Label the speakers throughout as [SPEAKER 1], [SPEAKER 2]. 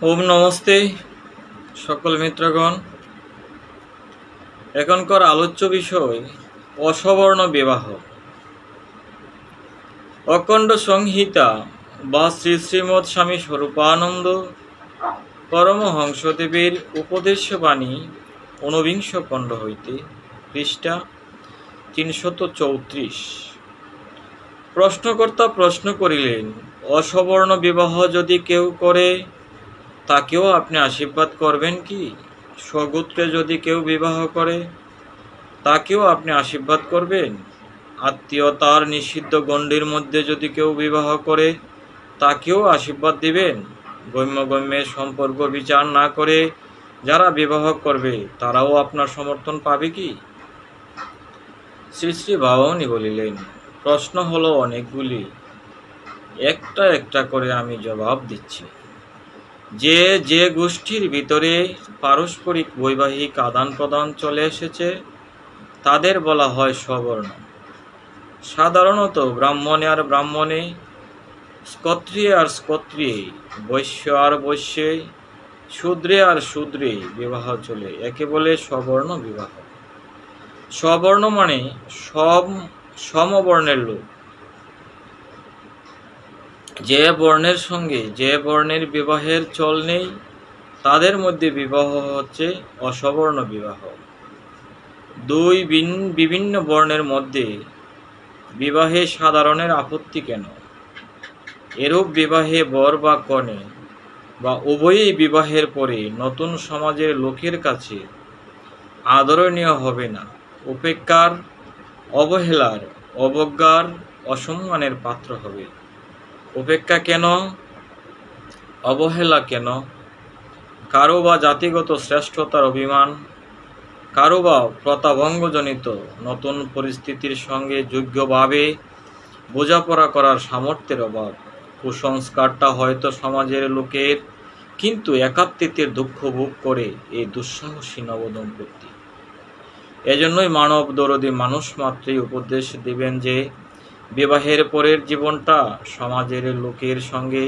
[SPEAKER 1] ওম নমস্তে সকল মিত্রগণ। এখনকার আলোচ্য বিষয় অসবর্ণ বিবাহ। অখণ্ড সংহিতা বা শ্রী শ্রীমৎ স্বামী স্বরূপানন্দ পরমহংসদেবের উপদেশবাণী ঊনবিংশ খণ্ড হইতে পৃষ্ঠা 334। প্রশ্নকর্তা প্রশ্ন করিলেন, অসবর্ণ বিবাহ যদি কেউ করে তাকেও আপনি আশীর্বাদ করবেন কি? স্বগোত্রে যদি কেউ বিবাহ করে তাকেও আপনি আশীর্বাদ করবেন? আত্মীয়তার নিষিদ্ধ গণ্ডির মধ্যে যদি কেউ বিবাহ করে তাকেও আশীর্বাদ দিবেন? গম্যের সম্পর্ক বিচার না করে যারা বিবাহ করবে তারাও আপনার সমর্থন পাবে কি? শ্রী শ্রী ভবানী বলিলেন, প্রশ্ন হলো অনেকগুলি, একটা একটা করে আমি জবাব দিচ্ছি। যে গোষ্ঠীর ভিতরে পারস্পরিক বৈবাহিক আদান প্রদান চলে এসেছে তাদের বলা হয় সবর্ণ। সাধারণত ব্রাহ্মণে আর ব্রাহ্মণে, স্কত্রিয়ে আর স্কত্রিয়ে, বৈশ্য আর বৈশ্যে, শূদ্রে আর শূদ্রে বিবাহ চলে, একে বলে সবর্ণ বিবাহ। সবর্ণ মানে সমবর্ণের লোক। যে বর্ণের সঙ্গে যে বর্ণের বিবাহের চল নেই তাদের মধ্যে বিবাহ হচ্ছে অসবর্ণ বিবাহ। দুই বিভিন্ন বর্ণের মধ্যে বিবাহে সাধারণের আপত্তি কেন? এরূপ বিবাহে বর বা কনে বা উভয়ই বিবাহের পরে নতুন সমাজের লোকের কাছে আদরণীয় হবে না, উপেক্ষার, অবহেলার, অবজ্ঞার, অসম্মানের পাত্র হবে। উপেক্ষা কেন? অবহেলা কেন? কারো বা জাতিগত শ্রেষ্ঠতার অভিমান, কারো বা প্রতাভঙ্গজনিত নতুন পরিস্থিতির সঙ্গে যোগ্যভাবে বোঝাপড়া করার সামর্থ্যের অভাব। কুসংস্কারটা হয়তো সমাজের লোকের, কিন্তু একাত্মীতের দুঃখ ভোগ করে এই দুঃসাহসী নবদম্পতি। এজন্যই মানব দরদী মানুষ মাত্রই উপদেশ দিবেন যে বিবাহের পরের জীবনটা সমাজের লোকের সঙ্গে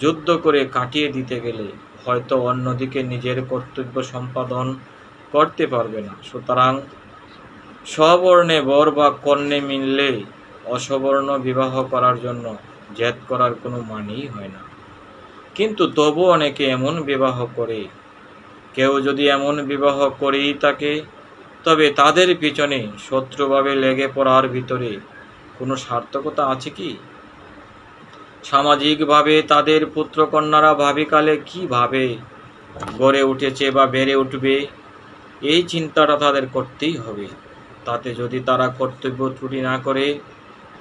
[SPEAKER 1] যুদ্ধ করে কাটিয়ে দিতে গেলে হয়তো অন্যদিকে নিজের কর্তব্য সম্পাদন করতে পারবে না। সুতরাং সবর্ণে বর বা কন্যে মিললে অসবর্ণ বিবাহ করার জন্য জেদ করার কোনো মানেই হয় না। কিন্তু তবু অনেকে এমন বিবাহ করে। কেউ যদি এমন বিবাহ করেই থাকে তবে তাদের পিছনে শত্রুভাবে লেগে পড়ার ভিতরে কোনো সার্থকতা আছে কি? সামাজিকভাবে তাদের পুত্রকন্যারা ভাবিকালে কিভাবে গড়ে উঠেছে বা বেড়ে উঠবে এই চিন্তাটা তাদের করতেই হবে। তাতে যদি তারা কর্তব্য ত্রুটি না করে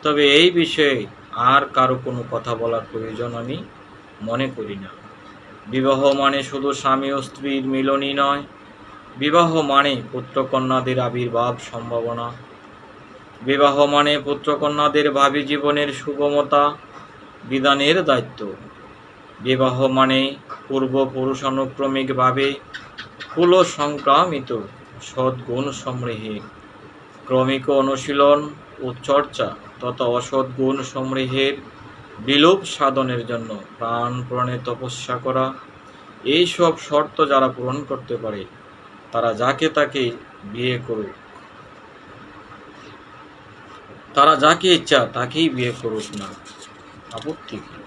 [SPEAKER 1] তবে এই বিষয়ে আর কারো কোনো কথা বলার প্রয়োজন আমি মনে করি না। বিবাহ মানে শুধু স্বামী ও স্ত্রীর মিলনই নয়, বিবাহ মানে পুত্রকন্যাদের আবির্ভাব সম্ভাবনা। বিবাহ মানে পুত্রকন্যাদের ভাবি জীবনের সুগমতা বিধানের দায়িত্ব। বিবাহ মানে পূর্বপুরুষানুক্রমিকভাবে কুল সংক্রামিত সদ্গুণ সমূহের ক্রমিক অনুশীলন ও চর্চা তথা অসদ্গুণ সমূহের বিলোপ সাধনের জন্য প্রাণপণে তপস্যা করা। এই সব শর্ত যারা পূরণ করতে পারে তারা যাকে তাকে বিয়ে করুক, তারা যাকে ইচ্ছা তাকেই বিয়ে করুক না, আপত্তি কি?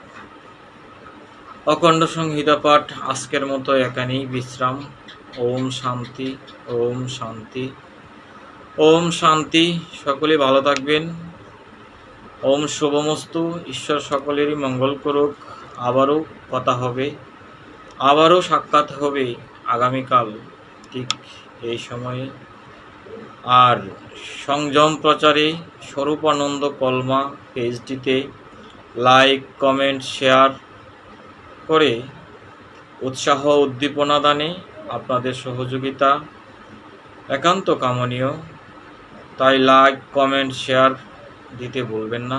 [SPEAKER 1] অখণ্ড সংহিতা পাঠ আজকের মতো এখানেই বিশ্রাম। ওম শান্তি, ওম শান্তি, ওম শান্তি। সকলে ভালো থাকবেন। ওম শুভমস্তু। ঈশ্বর সকলেরই মঙ্গল করুক। আবারও কথা হবে, আবারও সাক্ষাৎ হবে আগামীকাল ঠিক এই সময়ে। আর সংযম প্রচারে স্বরূপানন্দ কলমা পেজটিতে লাইক, কমেন্ট, শেয়ার করে উৎসাহ উদ্দীপনা দানে আপনাদের সহযোগিতা একান্ত কামনীয়। তাই লাইক, কমেন্ট, শেয়ার দিতে ভুলবেন না।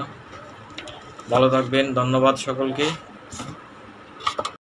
[SPEAKER 1] ভালো থাকবেন। ধন্যবাদ সকলকে।